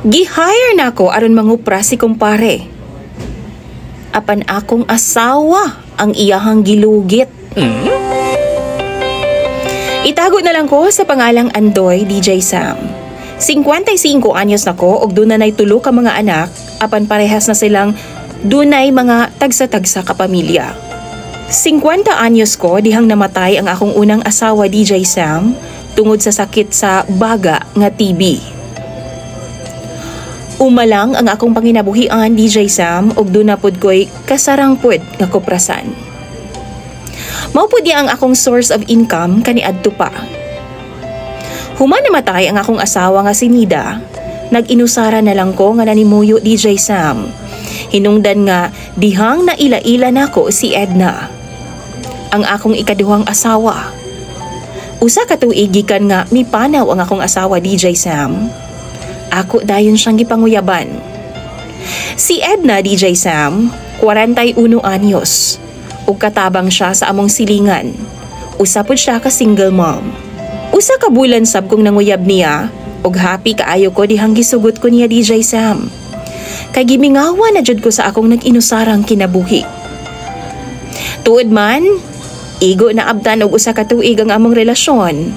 Gi-hire na ko aron mangupra si kumpare. Apan akong asawa ang iyahang gilugit. Itago na lang ko sa pangalang Andoy, DJ Sam. 55 anyos na ko og dunay tulo ka mga anak, apan parehas na silang dunay mga tagsa-tagsa ka pamilya. 50 anyos ko dihang namatay ang akong unang asawa, DJ Sam, tungod sa sakit sa baga nga TB. Umalang ang akong panginabuhian, DJ Sam, og duna pod ko'y kasarangpod nga koprasan. Mao pod ang akong source of income kaniadto pa. Human namatay ang akong asawa nga si Nida, nag-inusara na lang ko nga nanimuyo, DJ Sam. Hinungdan nga dihang naila-ila nako si Edna, ang akong ikaduhang asawa. Usa ka tuig gikan nga mipanaw ang akong asawa, DJ Sam. Ako dayon siyang gipanguyaban. Si Edna, DJ Sam, 41 anyos. Ug katabang siya sa among silingan. Usa pod siya ka single mom. Usa ka bulan sab kong nanguyab niya, ug happy kaayo ko dihang gisugot ko niya, DJ Sam. Kay gimingawa na jud ko sa akong nag-inusarang kinabuhi. Tuod man, igo na abtan og usa ka tuig ang among relasyon.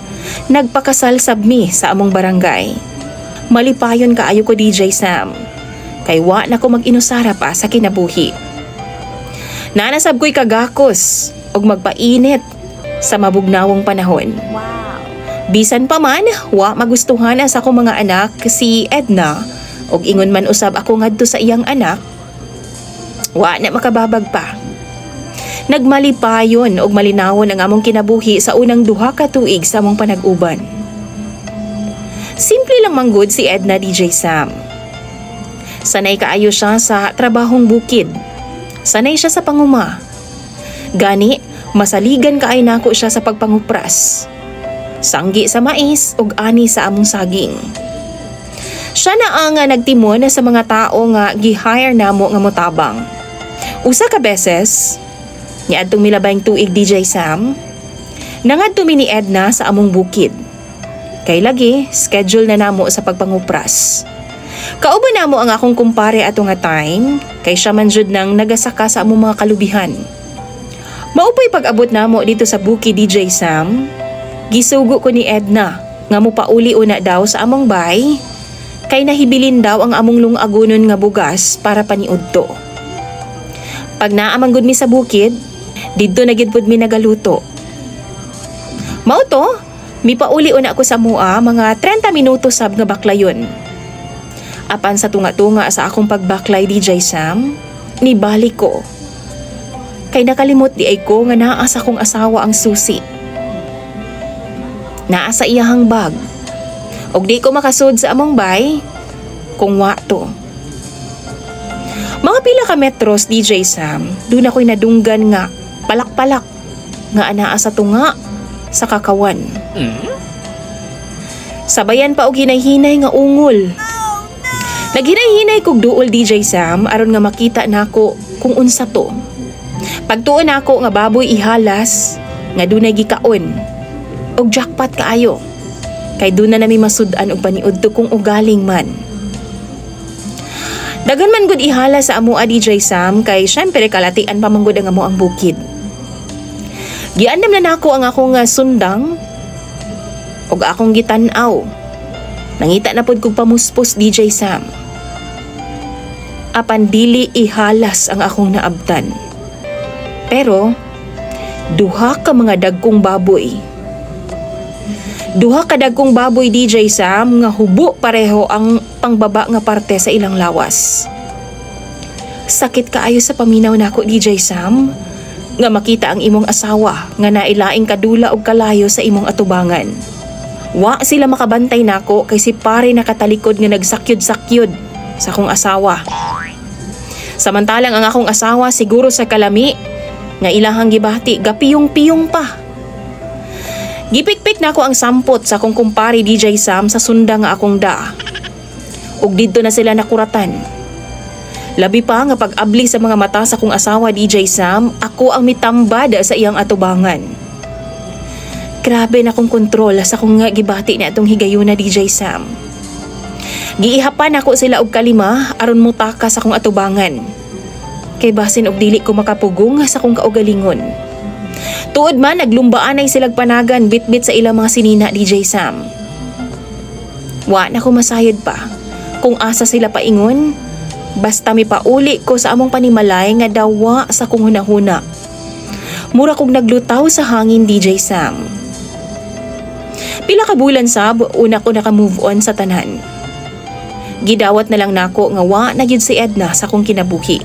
Nagpakasal sab mi sa among barangay. Malipayon kaayo ko, DJ Sam. Kay wa na ko mag-inusara pa sa kinabuhi. Nanasab ko'y kagakos og magpainit sa mabugnawong panahon. Wow. Bisan pa man, wa magustuhan sa akong mga anak si Edna og ingon man usab ako ngadto sa iyang anak, wa na makababag pa. Nagmalipayon og malinawon ang among kinabuhi sa unang duha ka tuig sa among panag-uban. Simple lang manggod si Edna, DJ Sam. Sanay kaayo siya sa trabahong bukid. Sanay siya sa panguma. Gani, masaligan kaayo nako siya sa pagpangupras. Sanggi sa mais ug ani sa among saging. Siya na ang nagtimon sa mga tao nga gi-hire namo nga motabang. Usa ka beses, niadtong milabayng tuig, DJ Sam, nangadto mi ni Edna sa among bukid. Kay lagi, schedule na namo sa pagpangupras. Kauban namo ang akong kumpare ato nga time, kay siya man jud nang nagasaka sa among mga kalubihan. Maupay pag-abot namo dito sa bukid, DJ Sam, gisugo ko ni Edna nga mopauli una daw sa among bay, kay nahibilin daw ang among lungagonon nga bugas para paniudto. Pag naamanggod mi sa bukid, didto na gid pud mi nagaluto. Mao to, mipauli una ako sa mua mga 30 minuto sab nga baklayon. Apan sa tunga-tunga sa akong pagbaklay, DJ Sam, nibalik ko. Kay nakalimot di ay ko nga naa sa akong asawa ang susi. Naa sa iyahang bag. Og di ko makasud sa among bay kung wa to. Mga pila ka metros, DJ Sam, doon ako'y nadunggan nga palak-palak nga anaa sa tunga sa kakawan. Sabayan pa og hinay-hinay nga ungol. Naghinay-hinay kog duol, DJ Sam, aron nga makita nako kung unsa to. Pagtuon nako nga baboy ihalas nga dunay gikaon. Og jackpot kaayo. Kay duna nami masud-an og paniudto kung ugaling man. Dagan man gud ihala sa amo, DJ Sam, kay syempre kalatian pa man gud ang amo ang bukid. Giandam na nako ang akong sundang og akong gitan-aw. Nangita na pod kog pamuspos, DJ Sam. Apan dili ihalas ang akong naabtan. Pero duha ka mga dagkong baboy. Duha ka dagkong baboy, DJ Sam, nga hubo pareho ang pangbaba nga parte sa ilang lawas. Sakit kaayo sa paminaw nako, DJ Sam, nga makita ang imong asawa nga nailaing kadula og kalayo sa imong atubangan. Wa sila makabantay nako kay si pare nakatalikod nga nagsakyod-sakyod sa akong asawa. Samantalang ang akong asawa siguro sa kalami nga ilahang gibati gapiyong-piyong pa. Gipikpik nako ang sampot sa akong kumpare, DJ Sam, sa sunda nga akong da. Ug didto na sila nakuratan. Labi pa nga pag-abli sa mga mata sa akong asawa, DJ Sam, ako ang mitambada sa iyang atubangan. Grabe na kong kontrol sa akong nga gibati na atong higayuna, DJ Sam. Giihapan ako sila og kalima aron mutaka sa akong atubangan. Kay basin og dili ko makapugong sa akong kaugalingon. Tuod man naglumbaan ay silag panagan bitbit sa ilang mga sinina, DJ Sam. Wa na ko masayod pa kung asa sila paingon, basta mi pauli ko sa among panimalay nga dawa sa kong hunahuna. Mura kog naglutaw sa hangin, DJ Sam. Pila ka bulan sab, una ko naka-move on sa tanan. Gidawat na lang nako nga wa na gyud si Edna sa akong kinabuhi.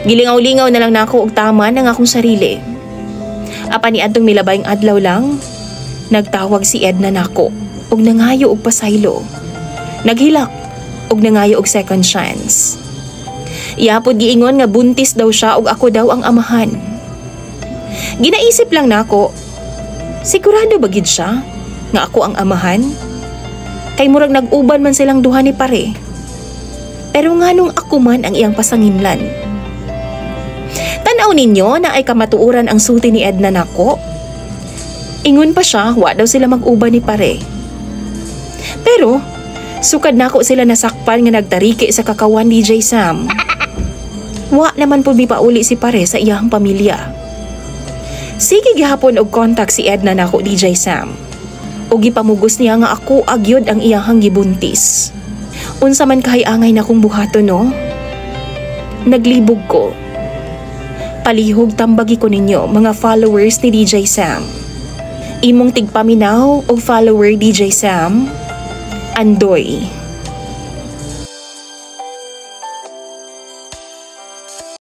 Gilingaw-lingaw na lang nako og tama ng akong sarili. Apan niadtong milabayng adlaw lang, nagtawag si Edna nako og nangayo og pasaylo. Naghilak og nangayo og second chance. Iapod giingon nga buntis daw siya og ako daw ang amahan. Ginaisip lang nako, sigurado ba gid siya nga ako ang amahan? Kay murag nag-uban man silang duha ni pare. Pero nganong ako man ang iyang pasanginlan? Tanaw ninyo na ay kamatuuran ang sulti ni Edna nako. Ingon pa siya, wa daw sila mag-uban ni pare. Pero sukad nako sila nasakpan nga nagtariki sa kakawan, DJ Sam. Wa naman po pauli si pare sa iyang pamilya. Sige gihapon og contact si Edna nako, DJ Sam. O gipamugos niya nga ako agyod ang iyahang gibuntis. Unsa man kahay-angay na kong buhato, no? Naglibog ko. Palihog tambagi ko ninyo, mga followers ni DJ Sam. Imong tigpaminaw o follower, DJ Sam, Andoy.